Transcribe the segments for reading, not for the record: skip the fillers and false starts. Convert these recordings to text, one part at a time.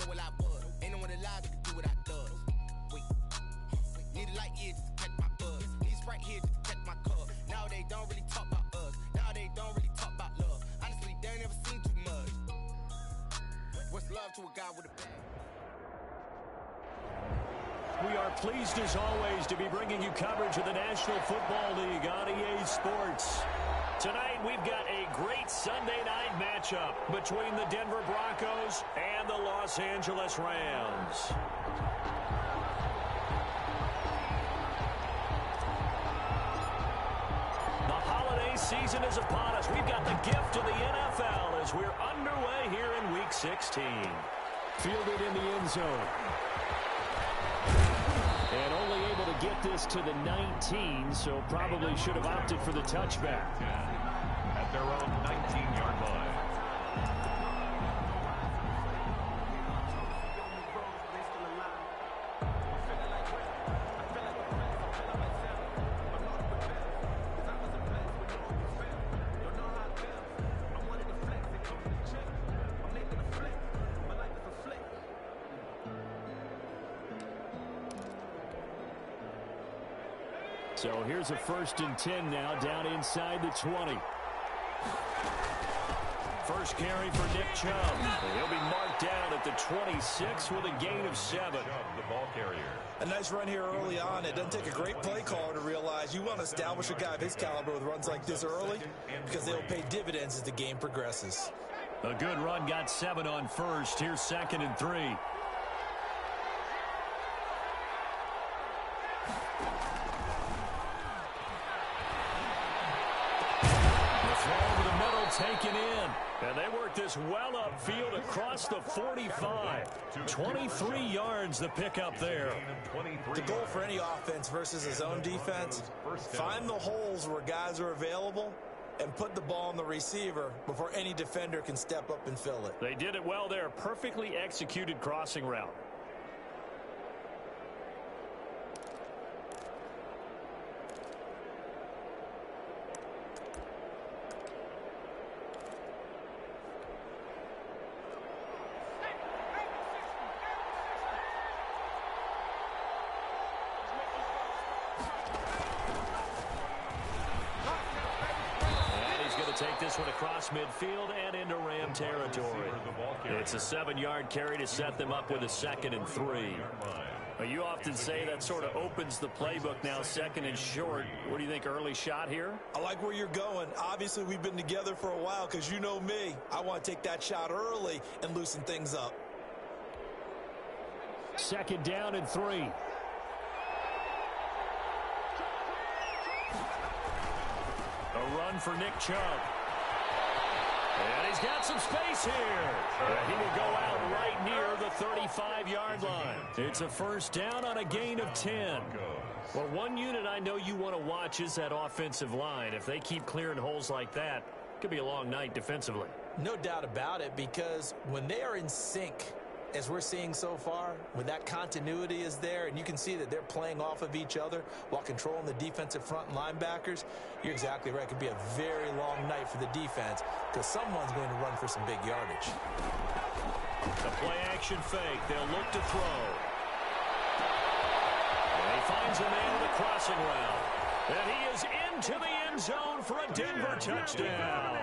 know what I was. Ain't no one alive that can do what I does. Wait, need a light here just to catch my buzz. Need Sprite here just to catch my cup. Now they don't really talk about us. Now they don't really talk about love. Honestly, they ain't never seen too much. What's love to a guy with a bag? We are pleased as always to be bringing you coverage of the National Football League on EA Sports. Tonight we've got a great Sunday night matchup between the Denver Broncos and the Los Angeles Rams. The holiday season is upon us. We've got the gift of the NFL as we're underway here in Week 16. Fielded in the end zone. And only able to get this to the 19, so probably should have opted for the touchback. At their own 19-yard line. So here's a 1st and 10 now, down inside the 20. First carry for Nick Chubb. He'll be marked down at the 26 with a gain of 7. The ball carrier. A nice run here early on. It doesn't take a great play caller to realize you want to establish a guy of his caliber with runs like this early because they'll pay dividends as the game progresses. A good run, got 7 on first. Here's 2nd and 3. Taken in, and they work this well upfield across the 45. 23 yards the pickup there. The goal for any offense versus his own defense, find the holes where guys are available and put the ball on the receiver before any defender can step up and fill it. They did it well there. Perfectly executed crossing route. Take this one across midfield and into Ram territory. It's a 7-yard carry to set them up with a 2nd and 3. You often say that sort of opens the playbook now, 2nd and short. What do you think, early shot here? I like where you're going. Obviously, we've been together for a while because you know me. I want to take that shot early and loosen things up. 2nd down and 3. A run for Nick Chubb. And he's got some space here. He will go out right near the 35-yard line. It's a 1st down on a gain of 10. Well, one unit I know you want to watch is that offensive line. If they keep clearing holes like that, it could be a long night defensively. No doubt about it, because when they are in sync, as we're seeing so far, when that continuity is there and you can see that they're playing off of each other while controlling the defensive front linebackers, you're exactly right. It could be a very long night for the defense because someone's going to run for some big yardage. The play-action fake. They'll look to throw. And he finds a man with a crossing route. And he is into the end zone for a Denver touchdown.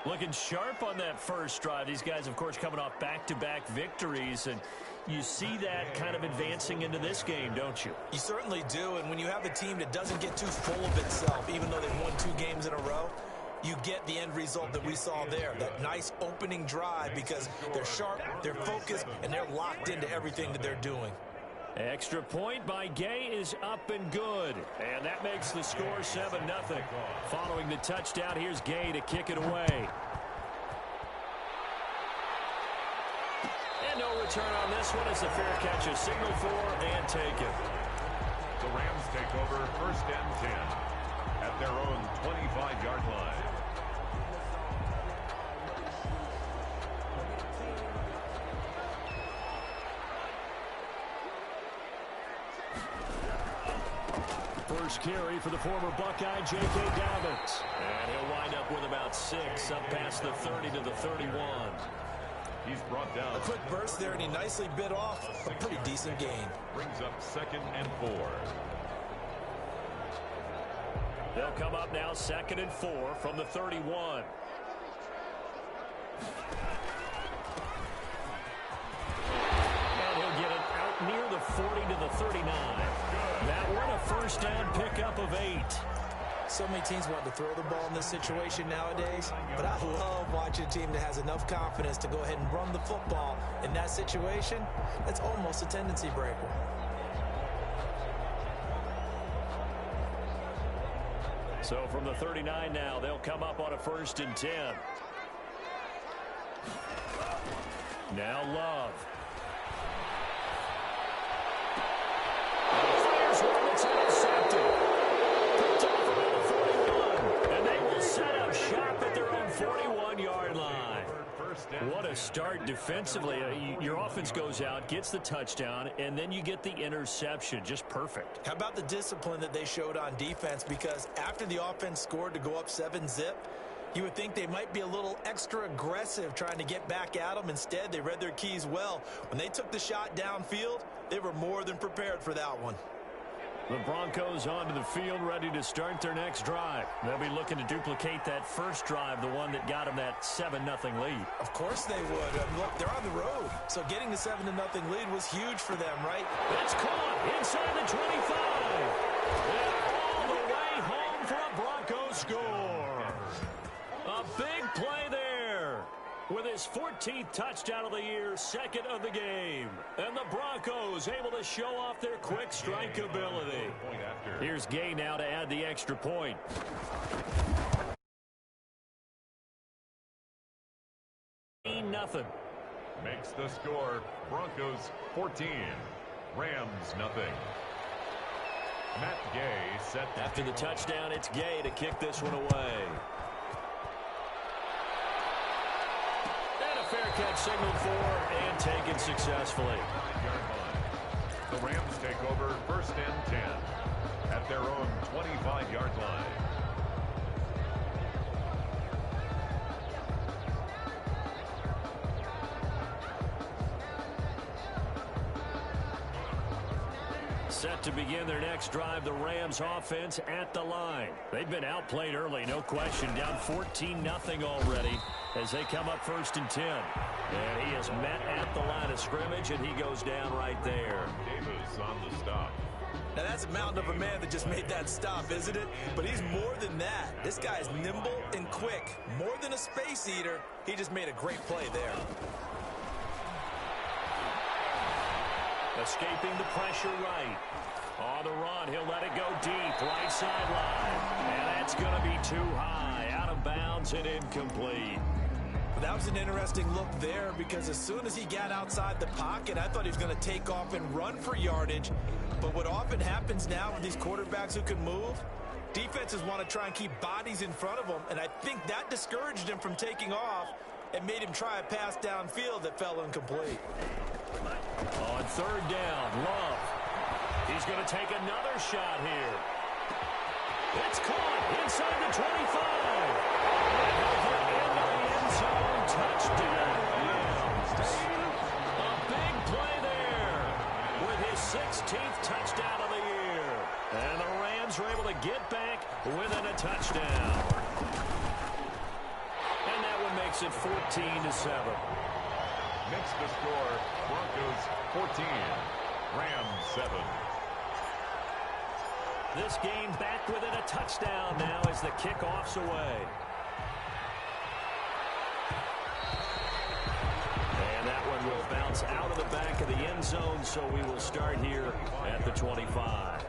Looking sharp on that first drive. These guys, of course, coming off back-to-back victories, and you see that kind of advancing into this game, don't you? You certainly do, and when you have a team that doesn't get too full of itself, even though they've won 2 games in a row, you get the end result that we saw there, that nice opening drive, because they're sharp, they're focused, and they're locked into everything that they're doing. Extra point by Gay is up and good. And that makes the score 7-0. Following the touchdown, here's Gay to kick it away. And no return on this one as the fair catch is signaled for and taken. The Rams take over 1st and 10 at their own 25-yard line. First carry for the former Buckeye, J.K. Dobbins. And he'll wind up with about 6 up past the 30 to the 31. He's brought down. A quick burst there, and he nicely bit off a pretty decent gain. Brings up 2nd and 4. They'll come up now 2nd and 4 from the 31. And he'll get it out near the 40 to the 39. That one a first down pickup of 8. So many teams want to throw the ball in this situation nowadays, but I love watching a team that has enough confidence to go ahead and run the football in that situation. That's almost a tendency breaker. So from the 39 now, they'll come up on a 1st and 10. Now Love. Fires one that's intercepted. Picked off around the 41. And they will set up shop at their own 41-yard line. What a start defensively. Your offense goes out, gets the touchdown, and then you get the interception. Just perfect. How about the discipline that they showed on defense? Because after the offense scored to go up 7-zip, you would think they might be a little extra aggressive trying to get back at them. Instead, they read their keys well. When they took the shot downfield, they were more than prepared for that one. The Broncos onto the field, ready to start their next drive. They'll be looking to duplicate that first drive, the one that got them that 7-0 lead. Of course they would. Look, they're on the road, so getting the 7-0 lead was huge for them, right? It's caught inside the 25. And all the way home for a Broncos score. A big play there. With his 14th touchdown of the year, 2nd of the game. And the Broncos able to show off their quick strike ability. Here's Gay now to add the extra point. Nothing. Makes the score Broncos 14, Rams nothing. Matt Gay set after the touchdown. It's Gay to kick this one away. Fair catch signaled for and taken successfully. The Rams take over 1st and 10 at their own 25-yard line. Set to begin their next drive, the Rams offense at the line. They've been outplayed early, no question. Down 14-0 already as they come up 1st and 10. And he is met at the line of scrimmage, and he goes down right there. Davis on the stop. Now, that's a mountain of a man that just made that stop, isn't it? But he's more than that. This guy's nimble and quick. More than a space eater, he just made a great play there. Escaping the pressure right. On the run, he'll let it go deep. Right sideline. And that's going to be too high. Out of bounds and incomplete. That was an interesting look there because as soon as he got outside the pocket, I thought he was going to take off and run for yardage. But what often happens now with these quarterbacks who can move, defenses want to try and keep bodies in front of them. And I think that discouraged him from taking off and made him try a pass downfield that fell incomplete. On 3rd down, Love. He's going to take another shot here. It's caught inside the 25. And he'll get into the end zone. Touchdown. A big play there with his 16th touchdown of the year. And the Rams are able to get back within a touchdown. And that one makes it 14-7. Makes the score Broncos 14, Rams 7. This game back within a touchdown now as the kickoff's away. And that one will bounce out of the back of the end zone, so we will start here at the 25.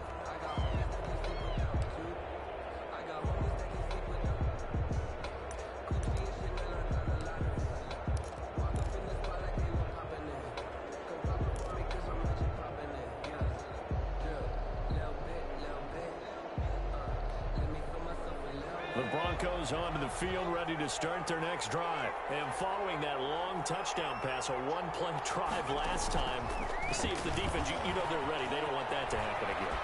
Broncos onto the field, ready to start their next drive. And following that long touchdown pass, a one-play drive last time, see if the defense, you know they're ready. They don't want that to happen again.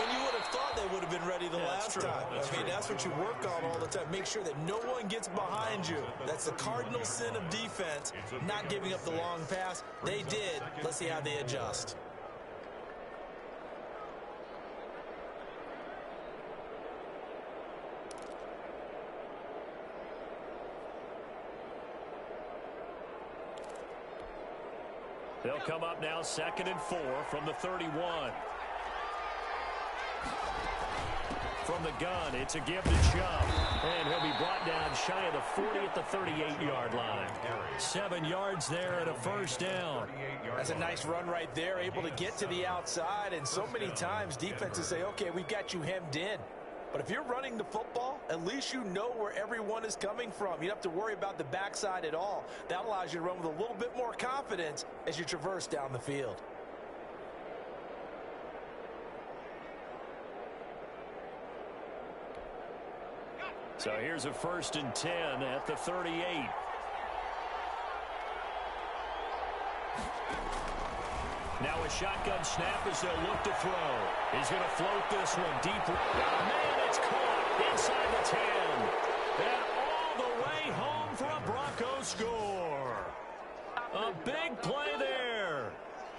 And you would have thought they would have been ready the last time. That's what you work on all the time. Make sure that no one gets behind you. That's the cardinal sin of defense, not giving up the long pass. They did. Let's see how they adjust. They'll come up now 2nd and 4 from the 31. From the gun, it's a give to Chubb. And he'll be brought down shy of the 40 at the 38-yard line. 7 yards there and a first down. That's a nice run right there, able to get to the outside. And so many times defenses say, okay, we've got you hemmed in. But if you're running the football, at least you know where everyone is coming from. You don't have to worry about the backside at all. That allows you to run with a little bit more confidence as you traverse down the field. So here's a 1st and 10 at the 38. Now a shotgun snap as they'll look to throw. He's going to float this one deep. Man, it's caught inside the 10. And all the way home for a Broncos score. A big play there.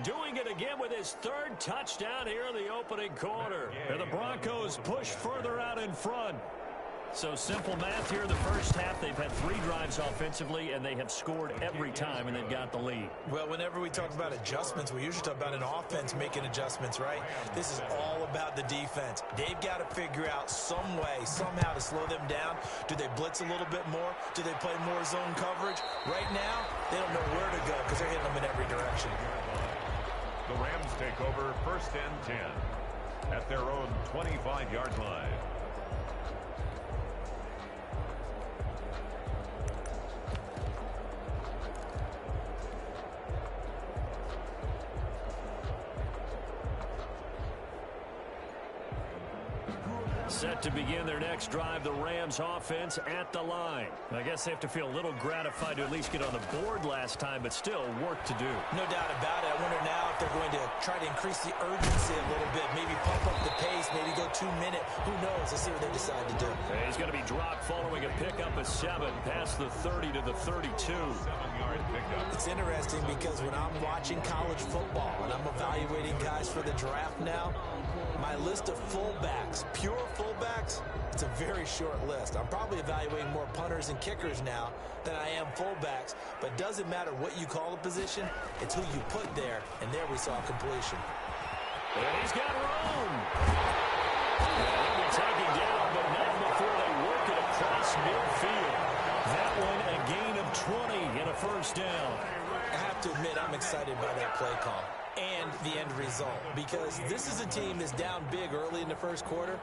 Doing it again with his 3rd touchdown here in the opening quarter. And the Broncos push further out in front. So simple math here in the first half. They've had 3 drives offensively, and they have scored every time, and they've got the lead. Well, whenever we talk about adjustments, we usually talk about an offense making adjustments, right? This is all about the defense. They've got to figure out some way, somehow to slow them down. Do they blitz a little bit more? Do they play more zone coverage? Right now, they don't know where to go because they're hitting them in every direction. The Rams take over 1st and 10 at their own 25-yard line. Set to begin their next drive, the Rams offense at the line. I guess they have to feel a little gratified to at least get on the board last time, but still work to do. No doubt about it. I wonder now if they're going to try to increase the urgency a little bit, maybe pump up the pace, maybe go 2-minute. Who knows? Let's see what they decide to do. He's going to be dropped following a pickup of 7 past the 30 to the 32. 7-yard pickup. It's interesting because when I'm watching college football and I'm evaluating guys for the draft now, my list of fullbacks, pure fullbacks, it's a very short list. I'm probably evaluating more punters and kickers now than I am fullbacks, but it doesn't matter what you call the position, it's who you put there, and there we saw completion. And he's got room. He'll be taken down, but not before they work it across midfield. That one a gain of 20 and a first down. I have to admit, I'm excited by that play call and the end result, because this is a team that's down big early in the first quarter,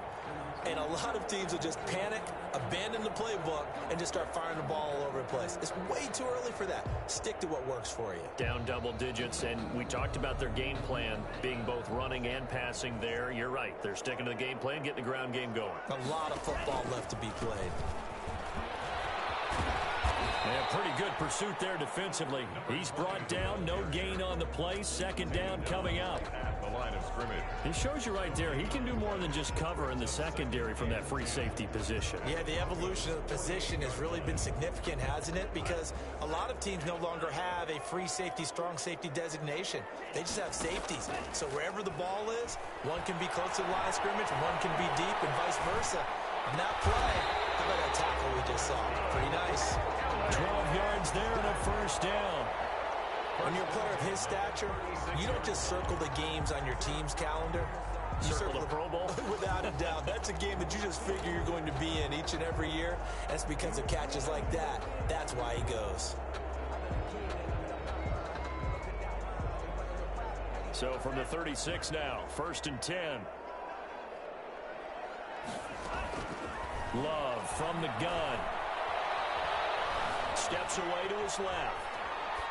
and a lot of teams will just panic, abandon the playbook, and just start firing the ball all over the place. It's way too early for that. Stick to what works for you. Down double digits, and we talked about their game plan being both running and passing there. You're right. They're sticking to the game plan, getting the ground game going. A lot of football left to be played. And pretty good pursuit there defensively. He's brought down, no gain on the play. 2nd down coming up. At the line of scrimmage. He shows you right there, he can do more than just cover in the secondary from that free safety position. Yeah, the evolution of the position has really been significant, hasn't it? Because a lot of teams no longer have a free safety, strong safety designation. They just have safeties. So wherever the ball is, one can be close to the line of scrimmage, one can be deep, and vice versa. On that play, how about that tackle we just saw? Pretty nice. 12 yards there and a first down. When you're a player of his stature, you don't just circle the games on your team's calendar. You circle the Pro Bowl? Without a doubt. That's a game that you just figure you're going to be in each and every year. That's because of catches like that. That's why he goes. So from the 36 now, 1st and 10. Love from the gun. Steps away to his left.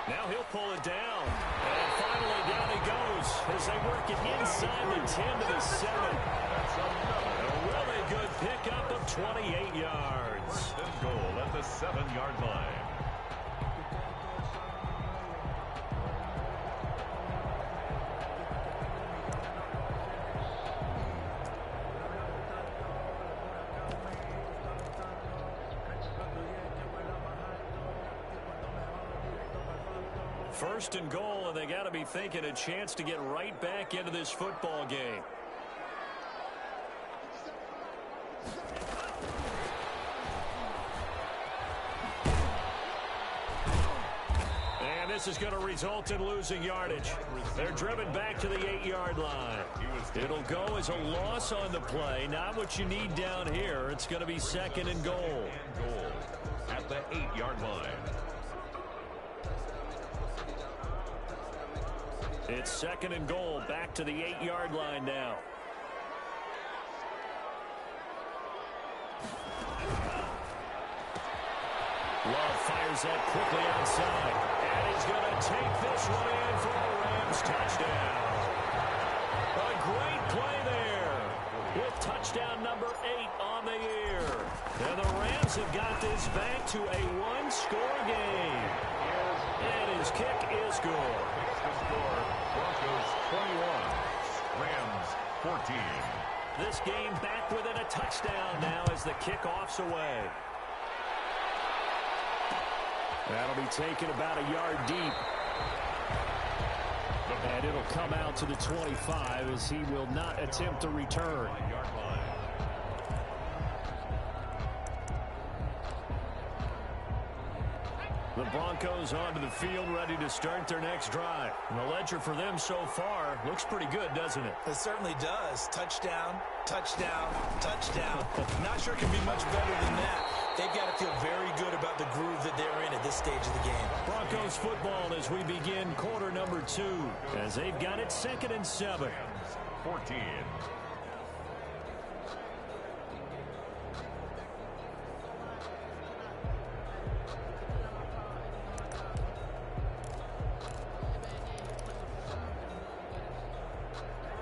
Now he'll pull it down. And finally down he goes as they work it inside the 10 to the 7. A really good pickup of 28 yards. Goal at the 7-yard line. First and goal, and they got to be thinking a chance to get right back into this football game. And this is going to result in losing yardage. They're driven back to the 8-yard line. It'll go as a loss on the play. Not what you need down here. It's going to be second and goal. At the 8-yard line. It's second and goal, back to the 8-yard line now. Love fires that quickly outside. And he's going to take this one in for a Rams touchdown. A great play there with touchdown number 8 on the year. And the Rams have got this back to a one-score game. And his kick is good. Broncos 21, Rams 14. This game back within a touchdown now as the kickoff's away. That'll be taken about a yard deep. And it'll come out to the 25 as he will not attempt to return. The Broncos onto the field, ready to start their next drive. And the ledger for them so far looks pretty good, doesn't it? It certainly does. Touchdown, touchdown, touchdown. Not sure it can be much better than that. They've got to feel very good about the groove that they're in at this stage of the game. Broncos football as we begin quarter number 2, as they've got it second and 7. 14.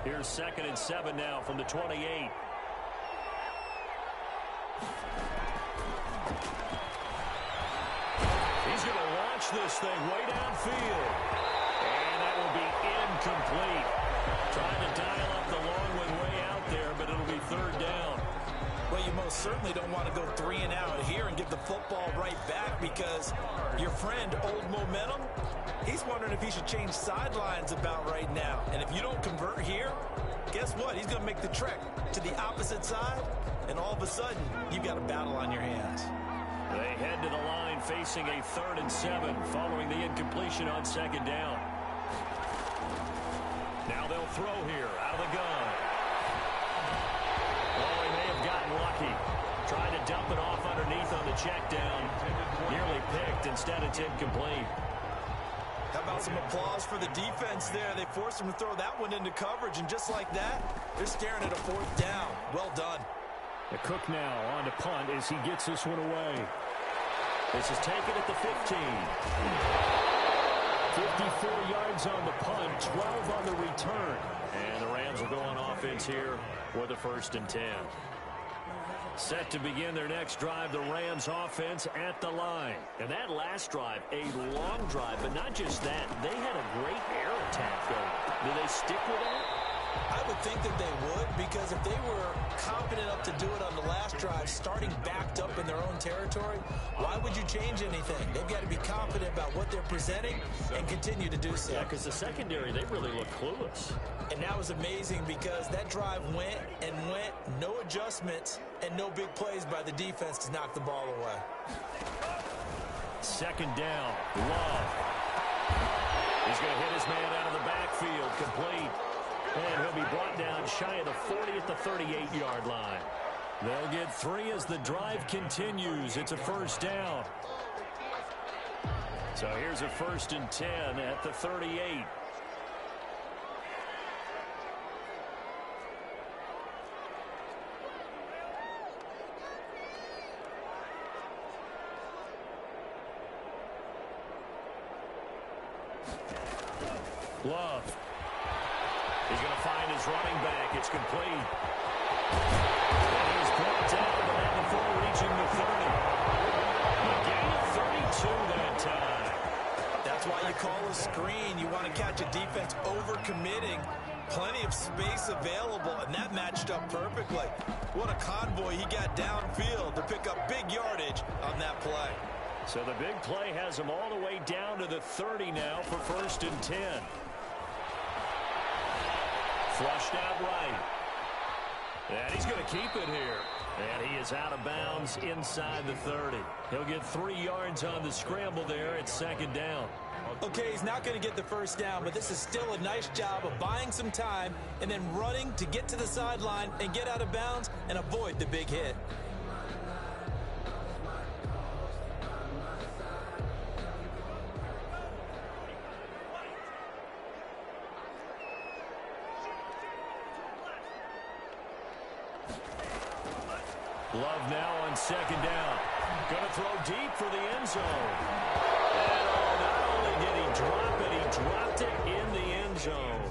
Here's second and 7 now from the 28. He's going to launch this thing way downfield. And that will be incomplete. Trying to dial up the long one way out there, but it'll be third down. Well, you most certainly don't want to go 3 and out here and get the football right back because your friend, Old Momentum, he's wondering if he should change sidelines about right now. And if you don't convert here, guess what? He's going to make the trek to the opposite side, and all of a sudden, you've got a battle on your hands. They head to the line facing a 3rd and 7 following the incompletion on second down. Now they'll throw here out of the gun. Oh, he may have gotten lucky. Trying to dump it off underneath on the check down. Nearly picked. Instead, it's incomplete. How about some applause for the defense there? They forced him to throw that one into coverage, and just like that, they're staring at a 4th down. Well done. The Cook now on to punt as he gets this one away. This is taken at the 15. 54 yards on the punt, 12 on the return. And the Rams will go on offense here with a 1st and 10. Set to begin their next drive, the Rams offense at the line. And that last drive, a long drive, but not just that. They had a great air attack going. Do they stick with that? I would think that they would, because if they were confident enough to do it on the last drive, starting backed up in their own territory, why would you change anything? They've got to be confident about what they're presenting and continue to do so. Yeah, because the secondary, they really look clueless. And that was amazing because that drive went and went, no adjustments, and no big plays by the defense to knock the ball away. Second down, Love. He's going to hit his man out of the backfield, complete. And he'll be brought down shy of the 40 at the 38-yard line. They'll get 3 as the drive continues. It's a 1st down. So here's a 1st and 10 at the 38. Love. He's going to find his running back. It's complete. And he's brought down, but not before reaching the 30. A gain of 32 that time. That's why you call a screen. You want to catch a defense overcommitting. Plenty of space available, and that matched up perfectly. What a convoy he got downfield to pick up big yardage on that play. So the big play has him all the way down to the 30 now for 1st and 10. Flushed out right. And he's going to keep it here. And he is out of bounds inside the 30. He'll get 3 yards on the scramble there at 2nd down. Okay, he's not going to get the 1st down, but this is still a nice job of buying some time and then running to get to the sideline and get out of bounds and avoid the big hit. Love now on 2nd down. Going to throw deep for the end zone. And not only did he drop it, he dropped it in the end zone.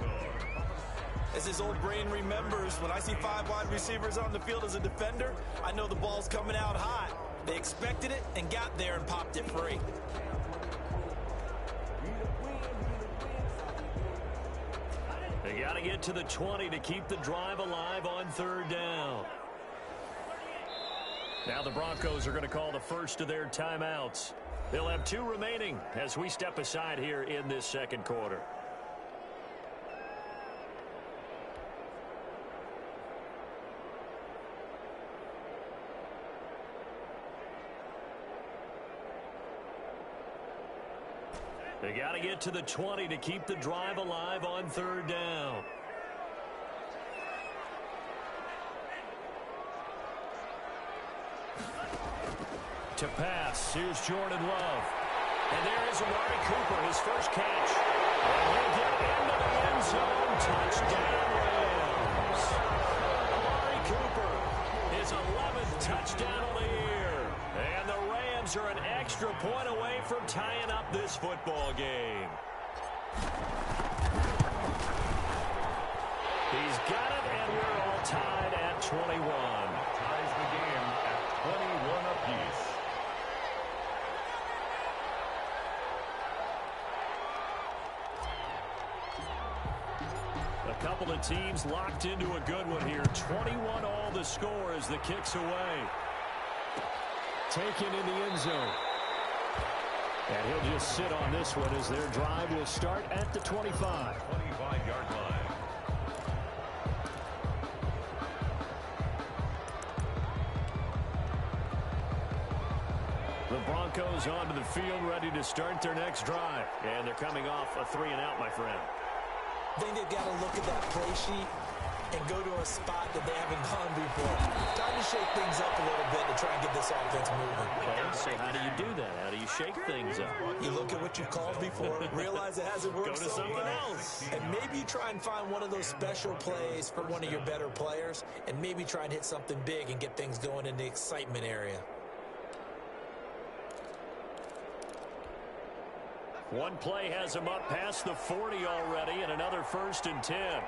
As his old brain remembers, when I see 5 wide receivers on the field as a defender, I know the ball's coming out hot. They expected it and got there and popped it free. They got to get to the 20 to keep the drive alive on 3rd down. Now the Broncos are going to call the first of their timeouts. They'll have 2 remaining as we step aside here in this 2nd quarter. They got to get to the 20 to keep the drive alive on 3rd down. To pass, here's Jordan Love. And there is Amari Cooper, his first catch. And he'll get into the end zone. Touchdown, Rams. Amari Cooper, his 11th touchdown of the year. And the Rams are an extra point away from tying up this football game. He's got it, and we're all tied at 21. Ties the game at 21 apiece. A couple of teams locked into a good one here. 21 all the score as the kick's away. Taken in the end zone. And he'll just sit on this one as their drive will start at the 25. 25-yard line. The Broncos onto the field ready to start their next drive. And they're coming off a 3-and-out, my friend. I think they've got to look at that play sheet and go to a spot that they haven't gone before. Time to shake things up a little bit to try and get this offense moving. Okay, so how do you do that? How do you shake things up? You look at what you've called before, realize it hasn't worked Go to so something well, else. and maybe you try and find one of those special plays for one of your better players, and maybe try and hit something big and get things going in the excitement area. One play has him up past the 40 already, and another 1st and 10.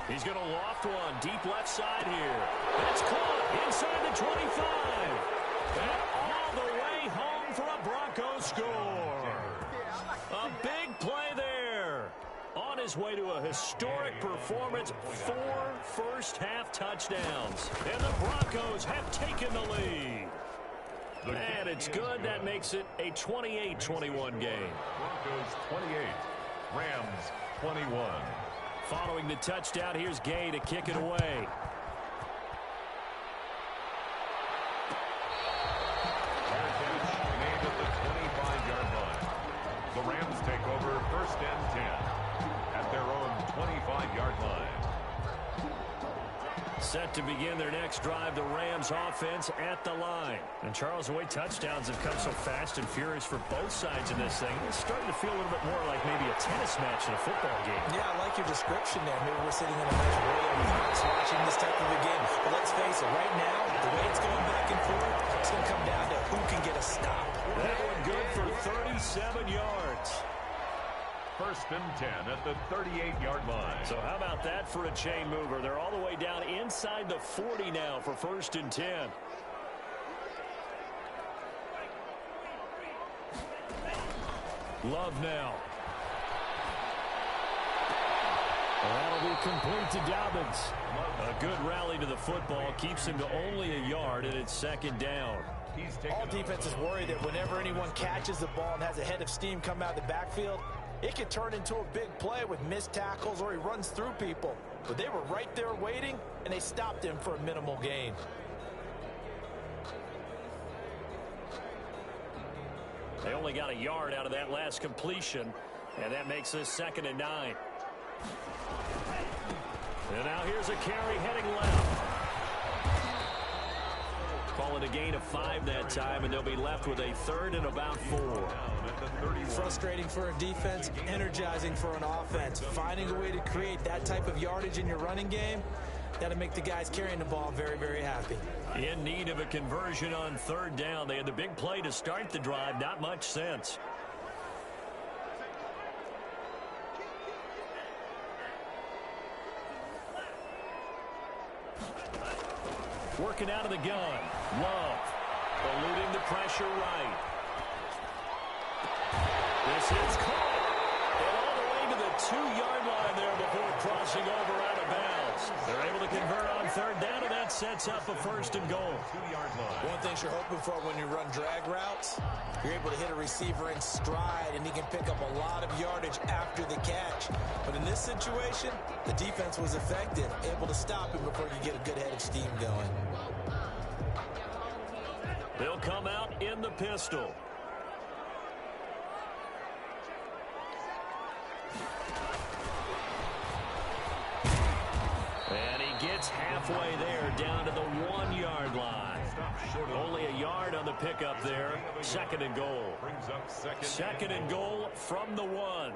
He's going to loft one deep left side here. That's caught inside the 25. And all the way home for a Broncos score. A big play there. On his way to a historic performance, 4 first-half touchdowns. And the Broncos have taken the lead. And it's good. That makes it a 28-21 game. Broncos 28, Rams 21. Following the touchdown, here's Gay to kick it away. Made at the 25-yard line. The Rams take over 1st and 10 at their own 25-yard line. Set to begin their next drive, the Rams offense at the line. And Charles, the way touchdowns have come so fast and furious for both sides in this thing, it's starting to feel a little bit more like maybe a tennis match in a football game. Yeah, I like your description there. Maybe we're sitting in a nice row of hearts watching this type of a game. But let's face it, right now, the way it's going back and forth, it's going to come down to who can get a stop. That one good for 37 yards. 1st and 10 at the 38-yard line. So how about that for a chain mover? They're all the way down inside the 40 now for 1st and 10. Love now. That'll be complete to Dobbins. A good rally to the football keeps him to only a yard, and it's second down. All defenses worry that whenever anyone catches the ball and has a head of steam come out of the backfield, it could turn into a big play with missed tackles or he runs through people. But they were right there waiting, and they stopped him for a minimal gain. They only got a yard out of that last completion, and that makes this 2nd and 9. And now here's a carry heading left. Calling a gain of 5 that time, and they'll be left with a 3rd and about 4. Frustrating for a defense, energizing for an offense. Finding a way to create that type of yardage in your running game, that'll make the guys carrying the ball very, very happy. In need of a conversion on 3rd down. They had the big play to start the drive. Not much sense. Working out of the gun. Love. Eluding the pressure right. This is caught. And all the way to the 2-yard line there before crossing over out of bounds. They're able to convert on 3rd down, and that sets up a 1st and goal. 2-yard line. One thing you're hoping for when you run drag routes, you're able to hit a receiver in stride, and he can pick up a lot of yardage after the catch. But in this situation, the defense was effective, able to stop him before you get a good head of steam going. They'll come out in the pistol. And he gets halfway there, down to the 1-yard line. Only a yard on the pickup there. 2nd and goal. 2nd and goal from the 1.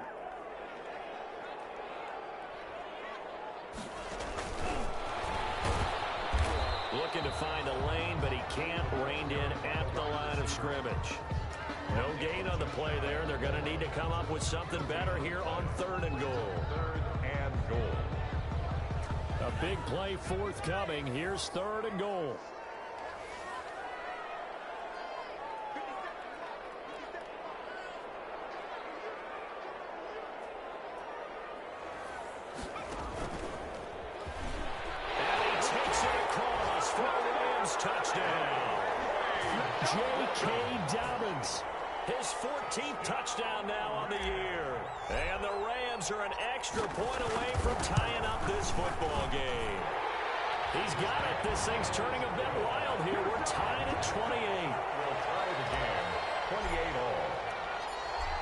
Looking to find a lane, but he can't. Reined in at the line of scrimmage. No gain on the play there. They're going to need to come up with something better here on 3rd and goal. 3rd and goal. A big play forthcoming. Here's 3rd and goal. Touchdown. J.K. Dobbins. His 14th touchdown now on the year. And the Rams are an extra point away from tying up this football game. He's got it. This thing's turning a bit wild here. We're tied at 28. We'll tie the game. 28 all.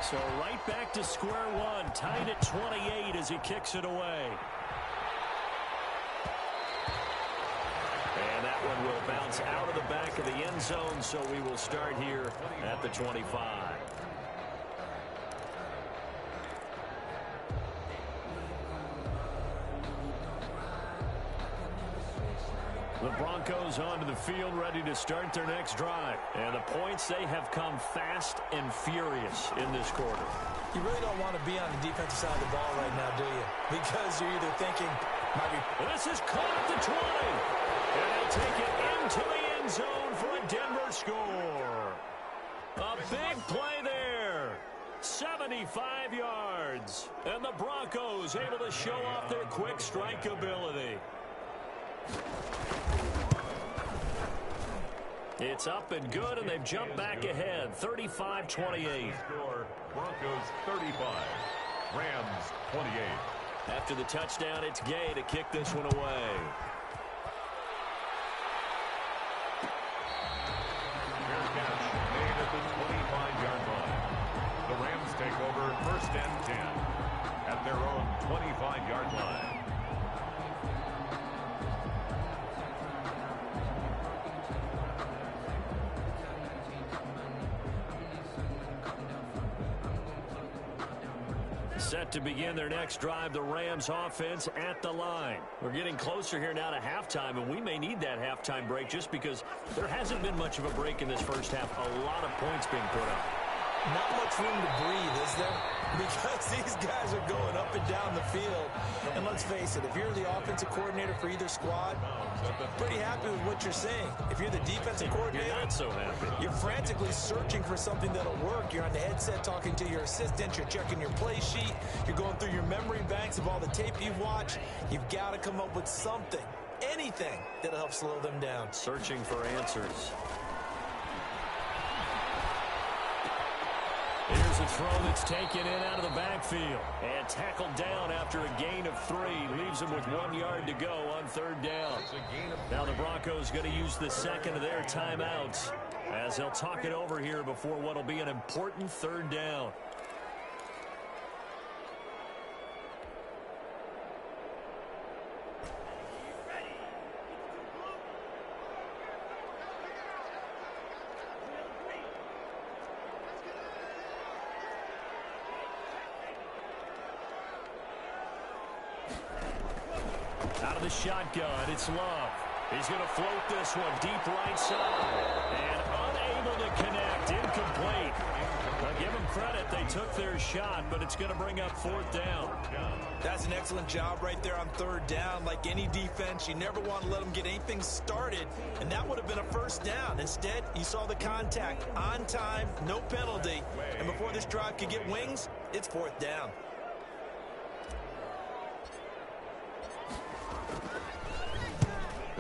So right back to square one. Tied at 28 as he kicks it away. And that one will bounce out of the back of the end zone, so we will start here at the 25. The Broncos onto the field, ready to start their next drive. And the points, they have come fast and furious in this quarter. You really don't want to be on the defensive side of the ball right now, do you? Because you're either thinking, this is caught at the 20. And they'll take it into the end zone for a Denver score. A big play there. 75 yards. And the Broncos able to show off their quick strike ability. It's up and good, and they've jumped back ahead. 35-28. Score, Broncos 35. Rams 28. After the touchdown, it's Gay to kick this one away. Made at the 25-yard line. The Rams take over 1st and 10 at their own 25-yard line. Set to begin their next drive, the Rams offense at the line. We're getting closer here now to halftime, and we may need that halftime break just because there hasn't been much of a break in this first half. A lot of points being put up. not much room to breathe, is there? Because these guys are going up and down the field. And let's face it, if you're the offensive coordinator for either squad, pretty happy with what you're saying. If you're the defensive coordinator, you're not so happy. You're frantically searching for something that'll work. You're on the headset talking to your assistant. You're checking your play sheet. You're going through your memory banks of all the tape you've watched. You've got to come up with something, anything that'll help slow them down. Searching for answers. Here's a throw that's taken in out of the backfield. And tackled down after a gain of 3. Leaves him with 1 yard to go on 3rd down. Now the Broncos going to use the second of their timeouts as they'll talk it over here before what will be an important 3rd down. Out of the shotgun, it's Love. He's going to float this one deep right side. And unable to connect, incomplete. Now give them credit, they took their shot, but it's going to bring up 4th down. That's an excellent job right there on 3rd down. Like any defense, you never want to let them get anything started, and that would have been a 1st down. Instead, you saw the contact on time, no penalty, and before this drive could get wings, it's 4th down.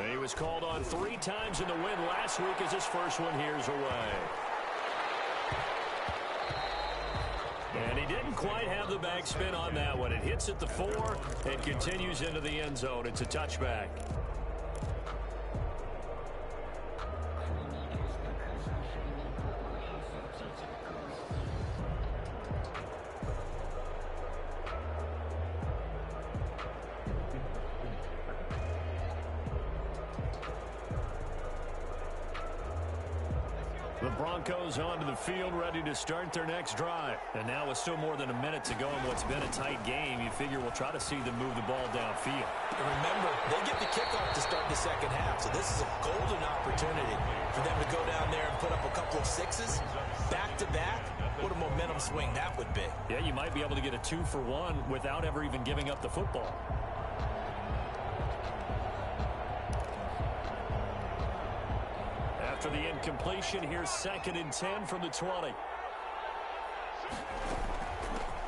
He was called on 3 times in the win last week as his first one here's away. And he didn't quite have the backspin on that one. It hits at the 4 and continues into the end zone. It's a touchback. The Broncos onto the field, ready to start their next drive. And now with still more than a minute to go in what's been a tight game, you figure we'll try to see them move the ball downfield. And remember, they get the kickoff to start the second half, so this is a golden opportunity for them to go down there and put up a couple of 6s back-to-back. What a momentum swing that would be. Yeah, you might be able to get a 2-for-1 without ever even giving up the football. After the incompletion, here's 2nd and 10 from the 20.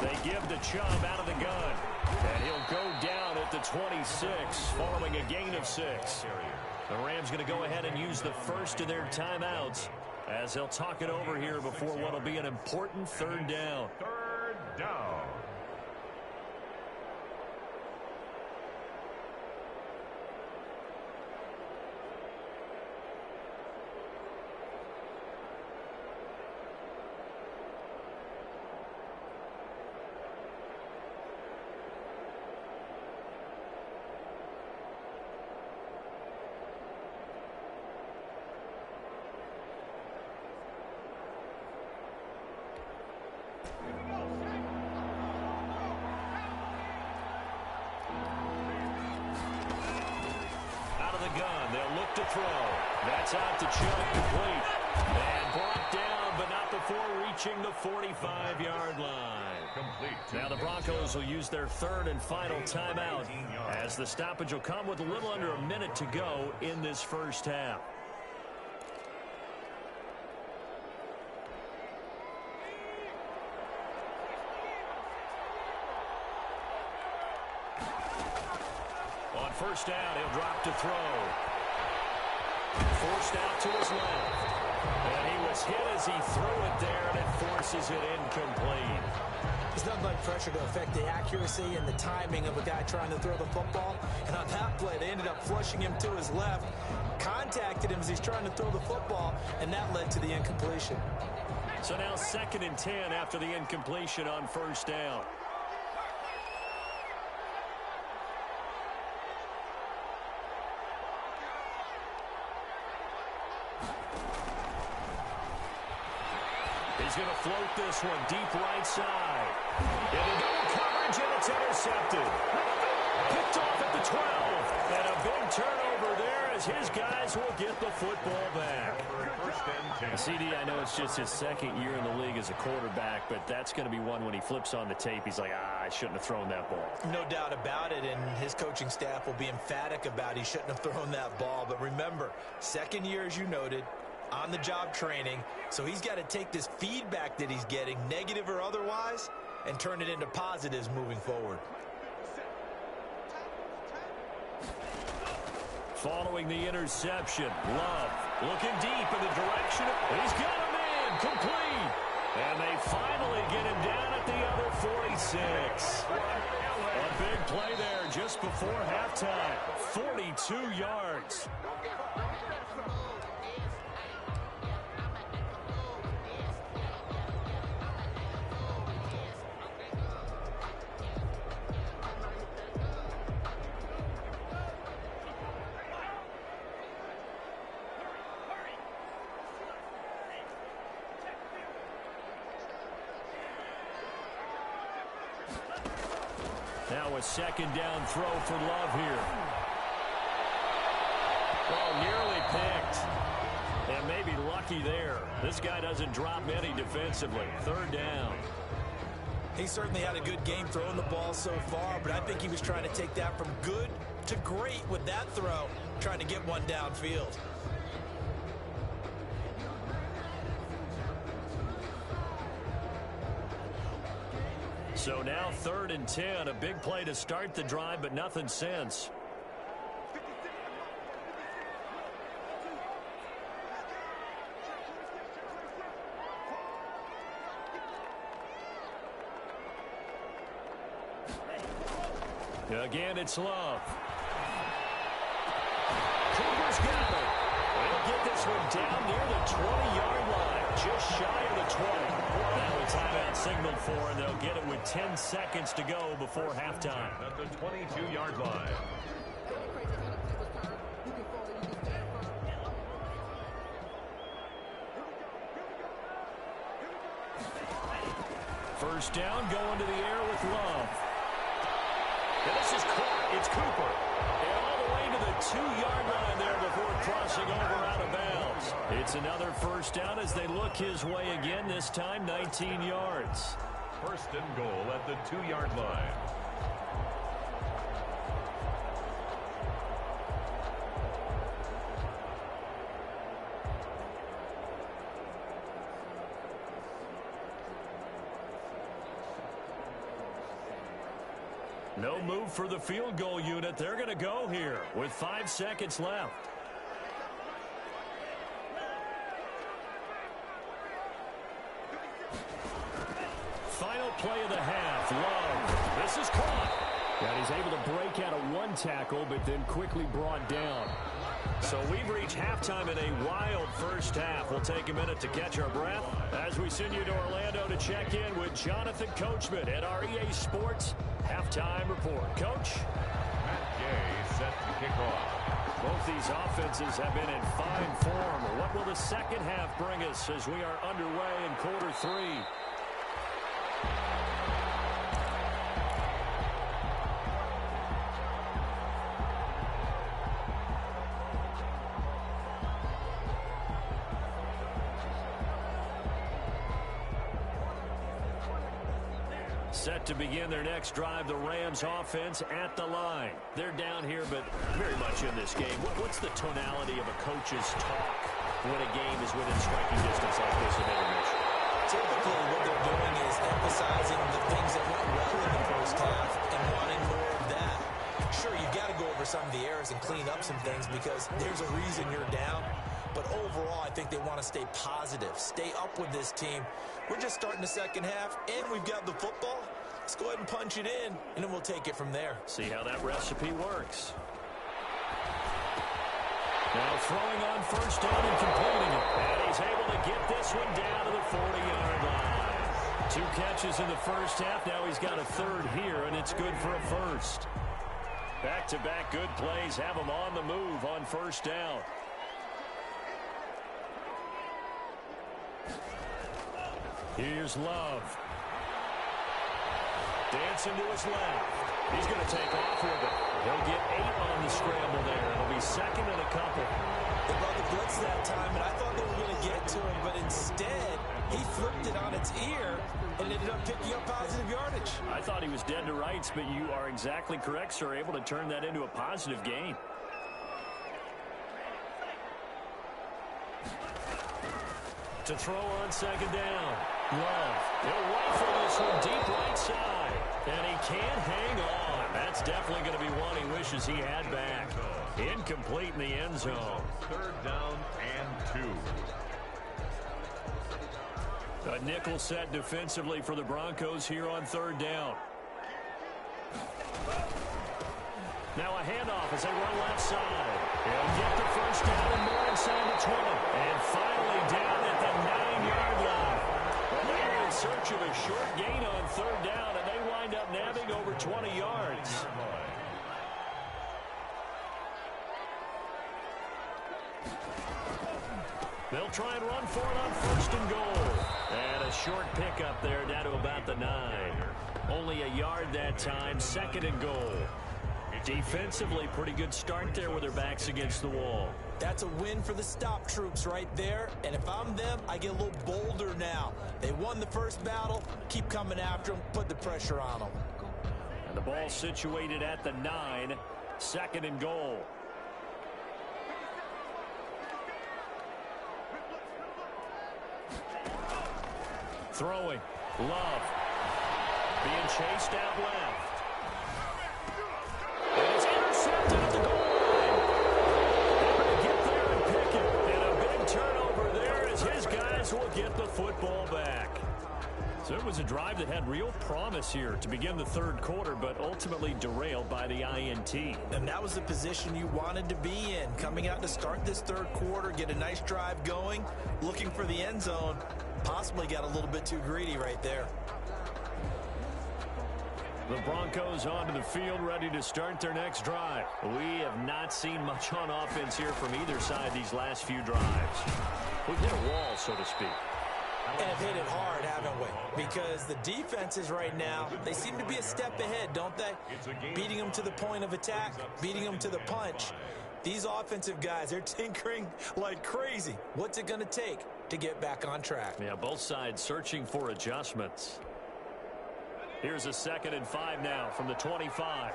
They give to Chubb out of the gun. And he'll go down at the 26 following a gain of 6. The Rams going to go ahead and use the first of their timeouts as they'll talk it over here before what will be an important 3rd down. 3rd down. Gun. They'll look to throw. That's out to Chubb, complete. And brought down, but not before reaching the 45-yard line. Complete. Now the Broncos will use their 3rd and final timeout as the stoppage will come with a little under a minute to go in this first half. On 1st down, he'll drop to throw. Forced out to his left. And he was hit as he threw it there, and it forces it incomplete. There's nothing like pressure to affect the accuracy and the timing of a guy trying to throw the football. And on that play, they ended up flushing him to his left, contacted him as he's trying to throw the football, and that led to the incompletion. So now 2nd and 10 after the incompletion on 1st down. He's going to float this one deep right side. Into double coverage, and it's intercepted. Picked off at the 12. And a big turnover there as his guys will get the football back. 1st and CD, I know it's just his second year in the league as a quarterback, but that's going to be one when he flips on the tape, he's like, I shouldn't have thrown that ball. No doubt about it, and his coaching staff will be emphatic about he shouldn't have thrown that ball. But remember, second year, as you noted, on-the-job training, so he's got to take this feedback that he's getting, negative or otherwise, and turn it into positives moving forward. Following the interception, Love looking deep in the direction. He's got a man complete. And they finally get him down at the other 46. A big play there just before halftime. 42 yards. Now a second down throw for Love here. Oh, nearly picked. And maybe lucky there. This guy doesn't drop any defensively. Third down. He certainly had a good game throwing the ball so far, but I think he was trying to take that from good to great with that throw, trying to get one downfield. So now 3rd and 10, a big play to start the drive, but nothing since. Again, it's Love. Cooper's got it. They'll get this one down near the 20-yard line, just shy of the 20. Now a timeout signaled for, and they'll get it with 10 seconds to go before halftime. At the 22-yard line. First down, going to the air with Love. And this is caught. It's Cooper. And all the way to the 2-yard line there before crossing over out of bounds. It's another first down as they look his way again, this time 19 yards. First and goal at the 2-yard line. No move for the field goal unit. They're going to go here with 5 seconds left. Final play of the half. Love. This is caught. And he's able to break out of one tackle, but then quickly brought down. So we've reached halftime in a wild first half. We'll take a minute to catch our breath as we send you to Orlando to check in with Jonathan Coachman at our EA Sports Halftime Report. Coach? Matt Gay set to kick off. Both these offenses have been in fine form. What will the second half bring us as we are underway in quarter 3? Set to begin their next drive, the Rams offense at the line. They're down here, but very much in this game. What's the tonality of a coach's talk when a game is within striking distance like this of intermission? Typically, what they're doing is emphasizing the things that went well in the first half and wanting more of that. Sure, you've got to go over some of the errors and clean up some things because there's a reason you're down. But overall, I think they want to stay positive, stay up with this team. We're just starting the second half, and we've got the football. Let's go ahead and punch it in, and then we'll take it from there. See how that recipe works. Now throwing on first down and completing it. And he's able to get this one down to the 40-yard line. 2 catches in the first half. Now he's got a third here, and it's good for a first. Back-to-back good plays have him on the move on first down. Here's Love. Dancing to his left. He's going to take off with it. He'll get 8 on the scramble there. It'll be second and a couple. They brought the blitz that time, and I thought they were going to get to him ended up picking up positive yardage. I thought he was dead to rights, but you are exactly correct, sir. Able to turn that into a positive gain. To throw on second down. Love. He'll rifle this one deep right side. And he can't hang on. That's definitely going to be one he wishes he had back. Incomplete in the end zone. Third down and 2. A nickel set defensively for the Broncos here on third down. Now a handoff as they run left side. He'll get the first down and more inside the 20. And finally down at the 9-yard line. Well, they were in search of a short gain on third down, and they wind up nabbing over 20 yards. They'll try and run for it on first and goal. And a short pickup there down to about the 9. Only a yard that time, second and goal. Defensively, pretty good start there with their backs against the wall. That's a win for the stop troops right there. And if I'm them, I get a little bolder now. They won the first battle. Keep coming after them. Put the pressure on them. And the ball situated at the 9. Second and goal. Throwing. Love. Being chased out left. And it's intercepted at the goal line. Able to get there and pick it. And a big turnover there as his guys will get the football back. So it was a drive that had real promise here to begin the third quarter, but ultimately derailed by the INT. And that was the position you wanted to be in. Coming out to start this third quarter, get a nice drive going, looking for the end zone. Possibly got a little bit too greedy right there. The Broncos onto the field, ready to start their next drive. We have not seen much on offense here from either side these last few drives. We've hit a wall, so to speak. And have hit it hard, haven't we? Because the defenses right now, they seem to be a step ahead, don't they? Beating them to the point of attack, beating them to the punch. These offensive guys, they're tinkering like crazy. What's it going to take to get back on track? Yeah, both sides searching for adjustments. Here's a 2nd and 5 now from the 25.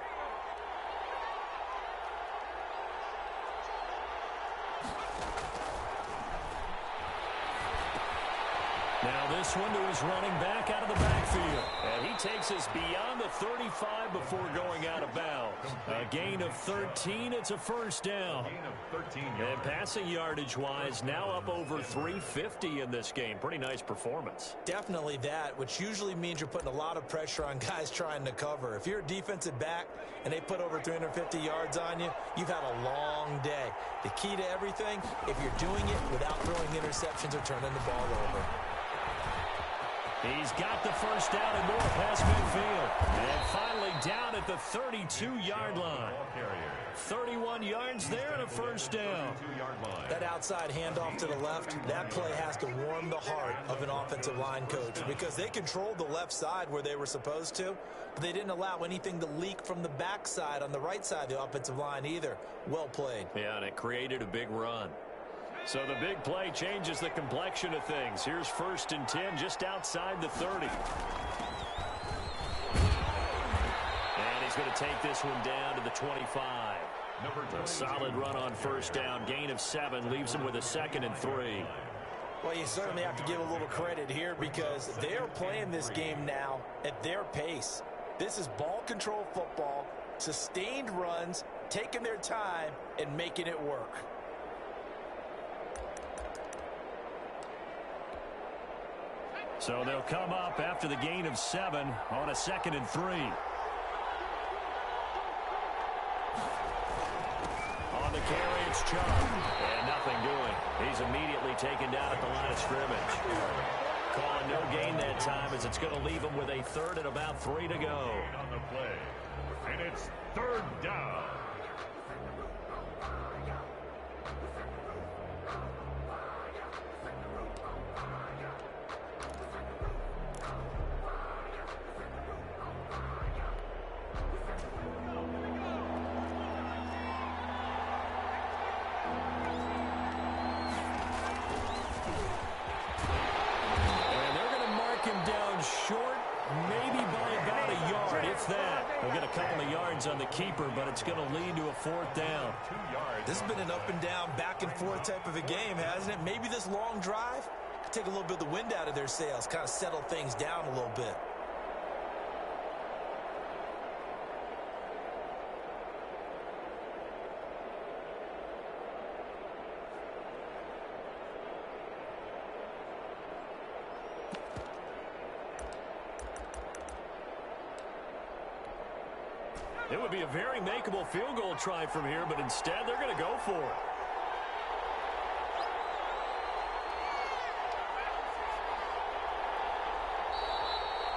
Now this one to his running back out of the backfield. And he takes us beyond the 35 before going out of bounds. A gain of 13. It's a first down. And passing yardage-wise, now up over 350 in this game. Pretty nice performance. Definitely that, which usually means you're putting a lot of pressure on guys trying to cover. If you're a defensive back and they put over 350 yards on you, you've had a long day. The key to everything, if you're doing it without throwing interceptions or turning the ball over. He's got the first down and more past midfield. And finally down at the 32-yard line. 31 yards there and a first down. That outside handoff to the left, that play has to warm the heart of an offensive line coach because they controlled the left side where they were supposed to, but they didn't allow anything to leak from the backside on the right side of the offensive line either. Well played. Yeah, and it created a big run. So the big play changes the complexion of things. Here's 1st and 10 just outside the 30. And he's going to take this one down to the 25. A solid run on first down. Gain of 7 leaves him with a 2nd and 3. Well, you certainly have to give a little credit here because they're playing this game now at their pace. This is ball control football, sustained runs, taking their time, and making it work. So they'll come up after the gain of 7 on a 2nd and 3. On the carry, it's Chubb. And nothing doing. He's immediately taken down at the line of scrimmage. Calling no gain that time as it's going to leave him with a 3rd and about 3 to go. On the play. And it's 3rd down. Short with that. We'll get a couple of yards on the keeper, but it's going to lead to a 4th down. This has been an up and down, back and forth type of a game, hasn't it? Maybe this long drive could take a little bit of the wind out of their sails, kind of settle things down a little bit. It would be a very makeable field goal try from here, but instead they're going to go for it.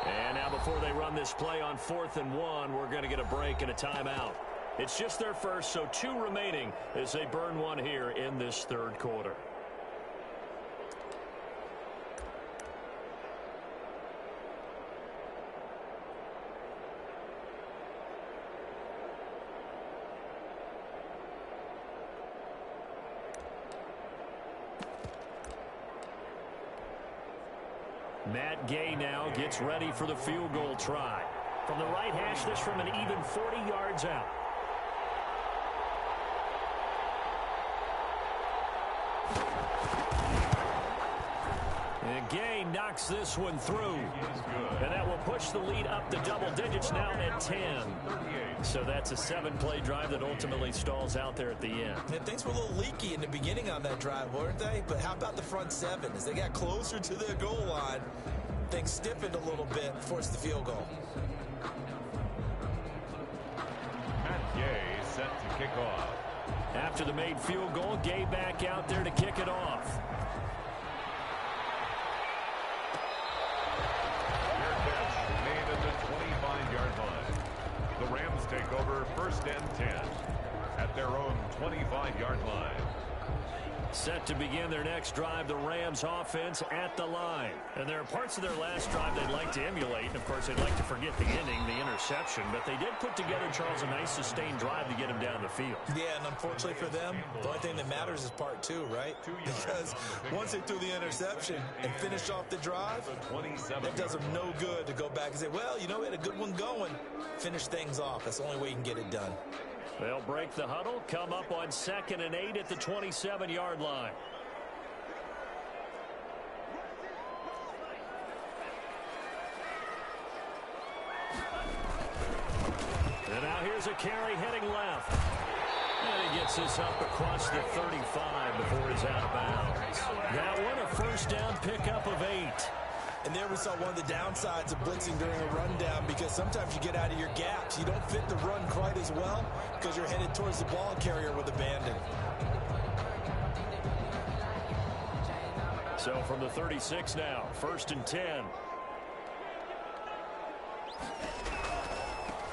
And now before they run this play on 4th and 1, we're going to get a break and a timeout. It's just their first, so 2 remaining as they burn one here in this 3rd quarter. Matt Gay now gets ready for the field goal try. From the right hash, this from an even 40 yards out. And Gay knocks this one through. And that will push the lead up to double digits now at 10. So that's a 7-play drive that ultimately stalls out there at the end. And things were a little leaky in the beginning on that drive, weren't they? But how about the front 7? As they got closer to their goal line, things stiffened a little bit, forced the field goal. Matt Gay set to kick off. After the made field goal, Gay back out there to kick it off. Made at the 25-yard line. The Rams take over 1st and 10 at their own 25-yard line. Set to begin their next drive, the Rams offense at the line. And there are parts of their last drive they'd like to emulate. And, of course, they'd like to forget the ending, the interception. But they did put together, Charles, a nice sustained drive to get him down the field. Yeah, and unfortunately for them, the only thing that matters is part 2, right? Because once they threw the interception and finished off the drive, that does them no good to go back and say, well, you know, we had a good one going. Finish things off. That's the only way you can get it done. They'll break the huddle, come up on 2nd and 8 at the 27-yard line. And now here's a carry heading left. And he gets this up across the 35 before he's out of bounds. That one, a 1st down pickup of 8. And there we saw one of the downsides of blitzing during a rundown, because sometimes you get out of your gaps. You don't fit the run quite as well because you're headed towards the ball carrier with abandon. So from the 36 now, 1st and 10.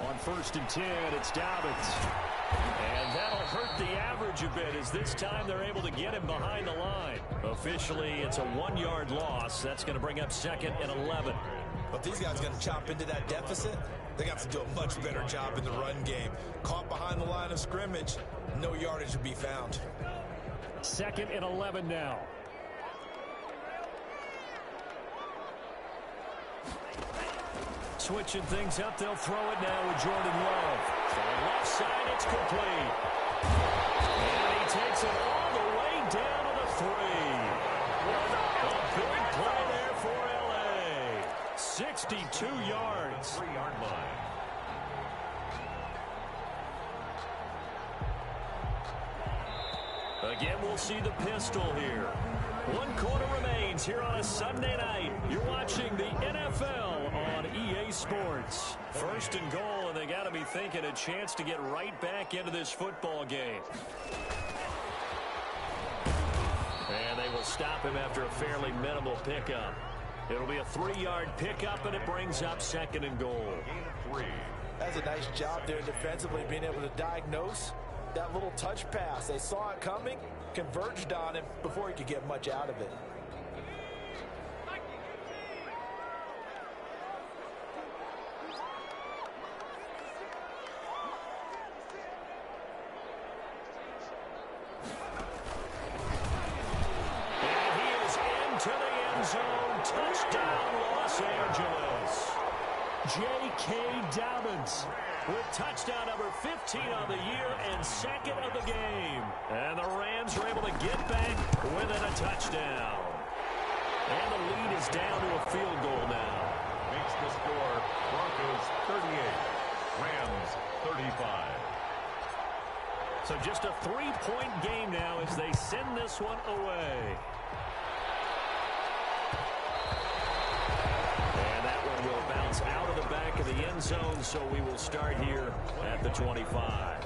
On 1st and 10, it's Dobbins. And that'll hurt the average a bit, as this time they're able to get him behind the line. Officially, it's a 1-yard loss. That's going to bring up 2nd and 11. But these guys are going to chop into that deficit. They're going to have to do a much better job in the run game. Caught behind the line of scrimmage, no yardage to be found. 2nd and 11 now. Switching things up, they'll throw it now with Jordan Love. To the left side, it's complete. And he takes it all the way down to the 3. A big play there for L.A. 62 yards. 3-yard line. Again, we'll see the pistol here. 1 quarter remains here on a Sunday night. You're watching the NFL on EA Sports. 1st and goal, and they got to be thinking a chance to get right back into this football game. And they will stop him after a fairly minimal pickup. It'll be a 3-yard pickup, and it brings up 2nd and goal. Gain of 3. That's a nice job there defensively, being able to diagnose that little touch pass. They saw it coming, converged on him before he could get much out of it. And he is into the end zone. Touchdown, Los Angeles. J.K. Dobbins with touchdown number 15 on the year and second of the game. And the Rams are able to get back within a touchdown. And the lead is down to a field goal now. Makes the score Broncos 38, Rams 35. So just a 3-point game now as they send this one away. And that one will bounce out of the back of the end zone, so we will start here at the 25.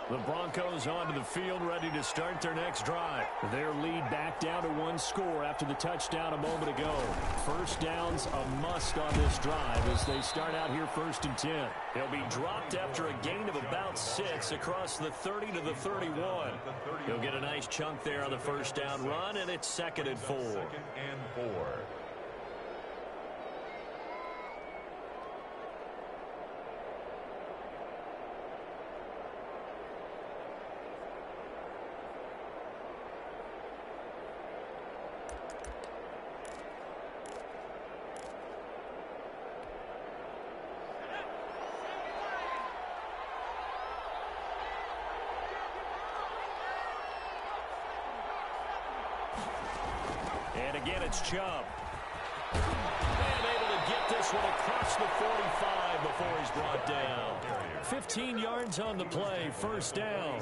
The Broncos onto the field, ready to start their next drive. Their lead back down to one score after the touchdown a moment ago. First down's a must on this drive as they start out here 1st and 10. He'll be dropped after a gain of about 6 across the 30 to the 31. He'll get a nice chunk there on the first down run, and it's 2nd and 4. 2nd and 4. And again, it's Chubb. And able to get this one across the 45 before he's brought down. 15 yards on the play, first down.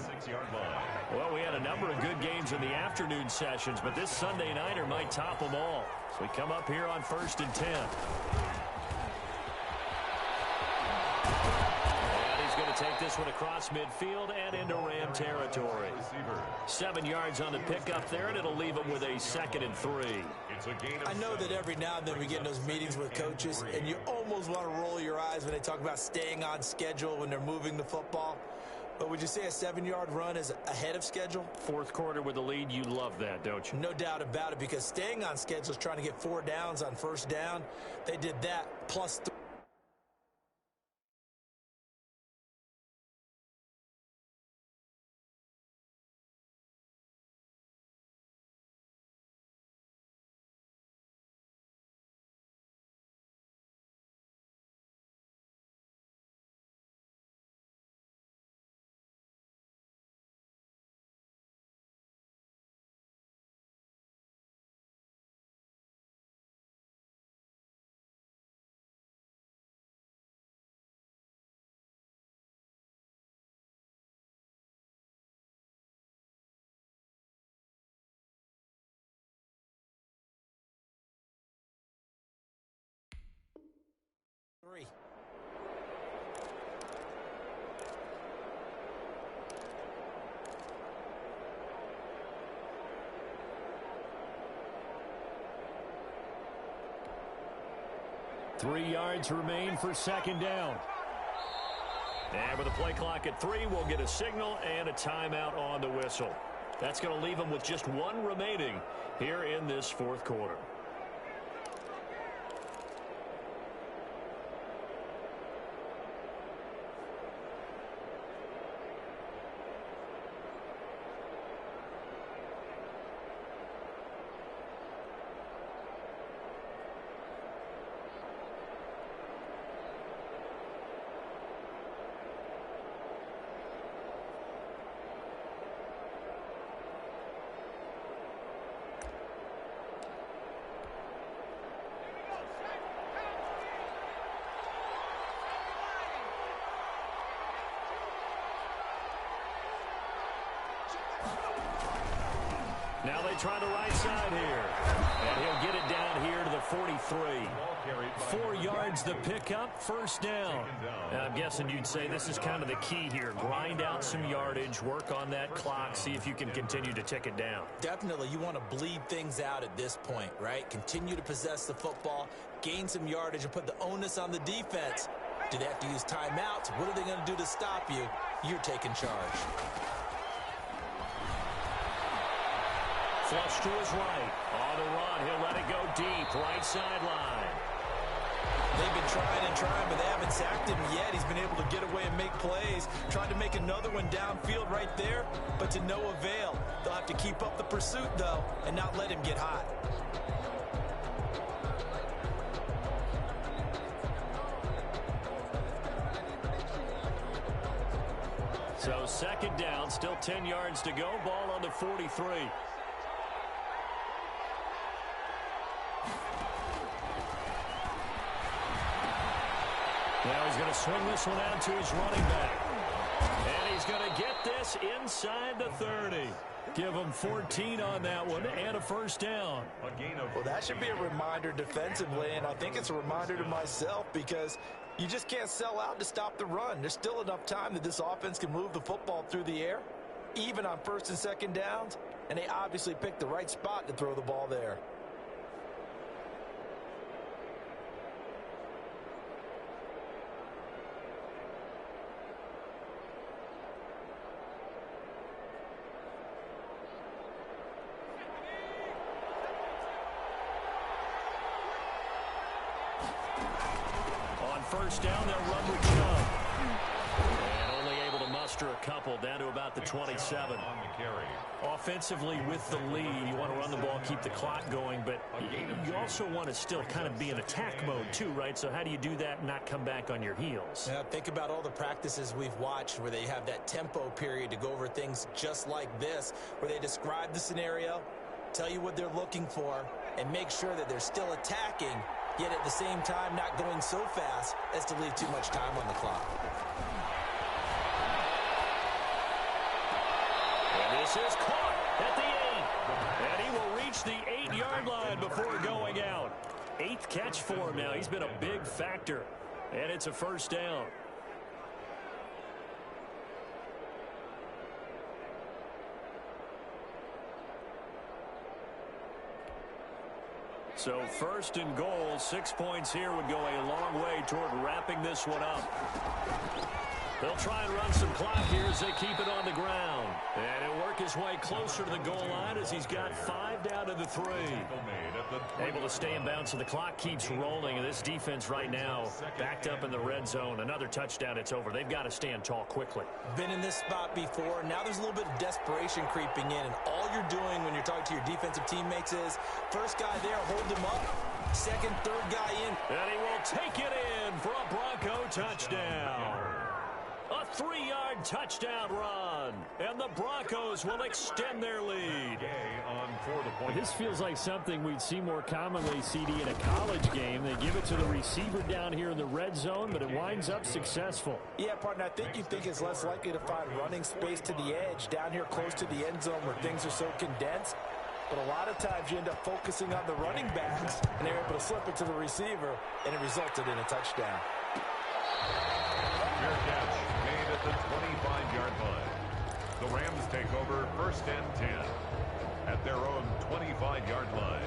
Well, we had a number of good games in the afternoon sessions, but this Sunday nighter might top them all. So we come up here on 1st and 10. Take this one across midfield and into Ram territory. 7 yards on the pickup there, and it'll leave them with a 2nd and 3. I know that every now and then we get in those meetings with coaches, and you almost want to roll your eyes when they talk about staying on schedule when they're moving the football. But would you say a 7-yard run is ahead of schedule? 4th quarter with the lead, you love that, don't you? No doubt about it, because staying on schedule is trying to get 4 downs on first down. They did that plus 3. Three yards remain for 2nd down. And with the play clock at 3, we'll get a signal and a timeout on the whistle. That's going to leave them with just 1 remaining here in this 4th quarter. Now they try the right side here. And he'll get it down here to the 43. 4 yards the pickup, first down. And I'm guessing you'd say this is kind of the key here. Grind out some yardage, work on that clock, see if you can continue to tick it down. Definitely, you want to bleed things out at this point, right? Continue to possess the football, gain some yardage, and put the onus on the defense. Do they have to use timeouts? What are they going to do to stop you? You're taking charge. Flush to his right. On the run, he'll let it go deep. Right sideline. They've been trying and trying, but they haven't sacked him yet. He's been able to get away and make plays. Tried to make another one downfield right there, but to no avail. They'll have to keep up the pursuit, though, and not let him get hot. So second down, still 10 yards to go. Ball on the 43. Now he's going to swing this one out to his running back. And he's going to get this inside the 30. Give him 14 on that one and a first down. Well, that should be a reminder defensively, and I think it's a reminder to myself because you just can't sell out to stop the run. There's still enough time that this offense can move the football through the air, even on first and second downs, and they obviously picked the right spot to throw the ball there. First down, they'll run with Chubb. And only able to muster a couple down to about the 27. On the carry. Offensively with the lead, you want to run the ball, keep the clock going, but you also want to still kind of be in attack mode too, right? So how do you do that and not come back on your heels? Yeah, think about all the practices we've watched where they have that tempo period to go over things just like this, where they describe the scenario, tell you what they're looking for, and make sure that they're still attacking, yet at the same time not going so fast as to leave too much time on the clock. And this is caught at the 8. And he will reach the 8-yard line before going out. 8th catch for him now. He's been a big factor. And it's a first down. So first and goal, 6 points here would go a long way toward wrapping this one up. They'll try and run some clock here as they keep it on the ground. And he'll work his way closer to the goal line as he's got 5 down to the 3. Able to stay in bounds, so the clock keeps rolling. And this defense right now backed up in the red zone. Another touchdown, it's over. They've got to stand tall quickly. Been in this spot before. Now there's a little bit of desperation creeping in. And all you're doing when you're talking to your defensive teammates is first guy there, hold him up. Second, third guy in. And he will take it in for a Bronco touchdown. A 3-yard touchdown run, and the Broncos will extend their lead. This feels like something we'd see more commonly, CD, in a college game. They give it to the receiver down here in the red zone, but it winds up successful. Yeah, partner, I think you think it's less likely to find running space to the edge down here close to the end zone where things are so condensed. But a lot of times you end up focusing on the running backs, and they're able to slip it to the receiver, and it resulted in a touchdown. Fair catch made at the 25-yard line. The Rams take over first and 10 at their own 25-yard line.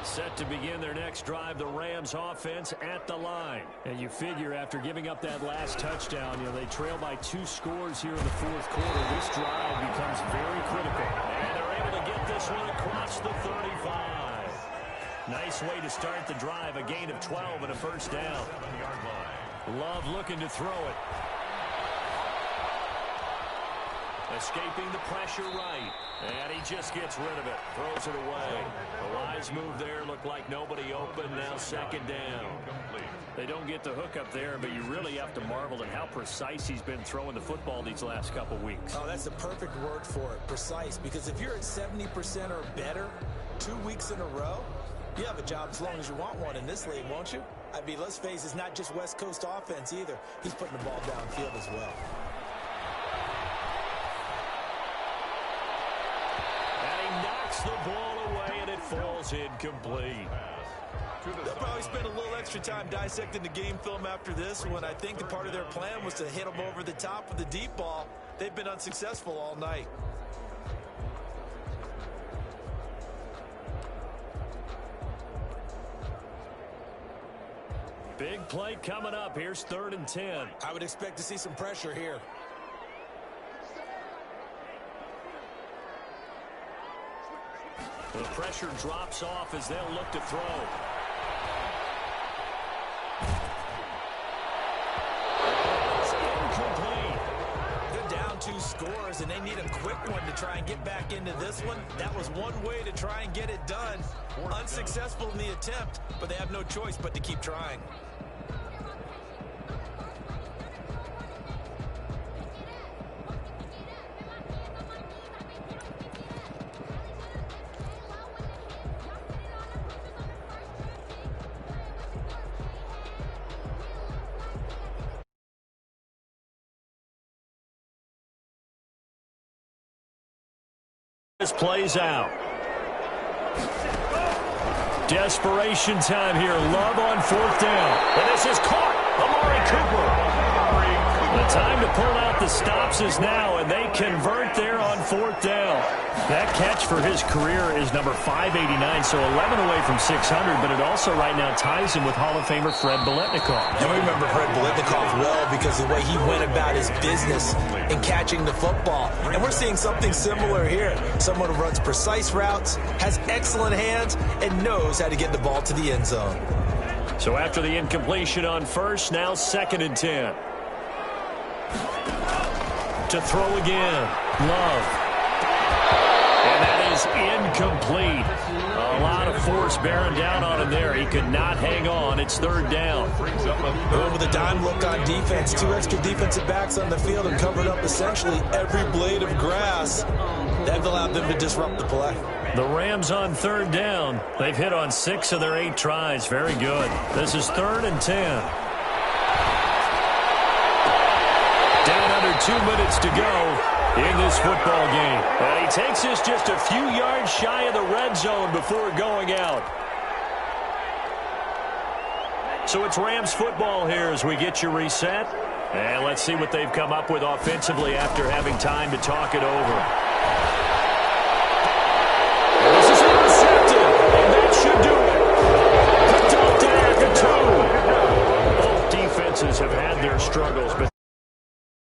Set to begin their next drive, the Rams offense at the line. And you figure after giving up that last touchdown, they trail by 2 scores here in the fourth quarter. This drive becomes very critical. And they're able to get this one across the 35. Nice way to start the drive, a gain of 12 and a first down. Love looking to throw it. Escaping the pressure right. And he just gets rid of it. Throws it away. The wise move there. Looked like nobody open. Now second down. They don't get the hook up there, but you really have to marvel at how precise he's been throwing the football these last couple weeks. Oh, that's the perfect word for it, precise. Because if you're at 70% or better 2 weeks in a row, you have a job as long as you want one in this league, won't you? I mean, let's face it, it's not just West Coast offense either. He's putting the ball downfield as well. And he knocks the ball away, and it falls incomplete. They'll probably spend a little extra time dissecting the game film after this one. I think the part of their plan was to hit them over the top with the deep ball. They've been unsuccessful all night. Big play coming up. Here's 3rd and 10. I would expect to see some pressure here. The pressure drops off as they'll look to throw. It's incomplete. They're down 2 scores, and they need a quick one to try and get back into this one. That was one way to try and get it done. Unsuccessful in the attempt, but they have no choice but to keep trying. This plays out. Desperation time here. Love on 4th down. And this is caught. Amari Cooper. The time to pull out the stops is now, and they convert there on 4th down. That catch for his career is number 589, so 11 away from 600, but it also right now ties him with Hall of Famer Fred Biletnikoff. And we remember Fred Biletnikoff well because of the way he went about his business in catching the football. And we're seeing something similar here. Someone who runs precise routes, has excellent hands, and knows how to get the ball to the end zone. So after the incompletion on 1st, now 2nd and 10. To throw again. Love. And that is incomplete. A lot of force bearing down on him there. He could not hang on. It's 3rd down. Going with a dime look on defense. 2 extra defensive backs on the field and covered up essentially every blade of grass. That allowed them to disrupt the play. The Rams on 3rd down. They've hit on 6 of their 8 tries. Very good. This is 3rd and 10. Down under 2 minutes to go in this football game. And he takes this just a few yards shy of the red zone before going out. So it's Rams football here as we get you reset. And let's see what they've come up with offensively after having time to talk it over.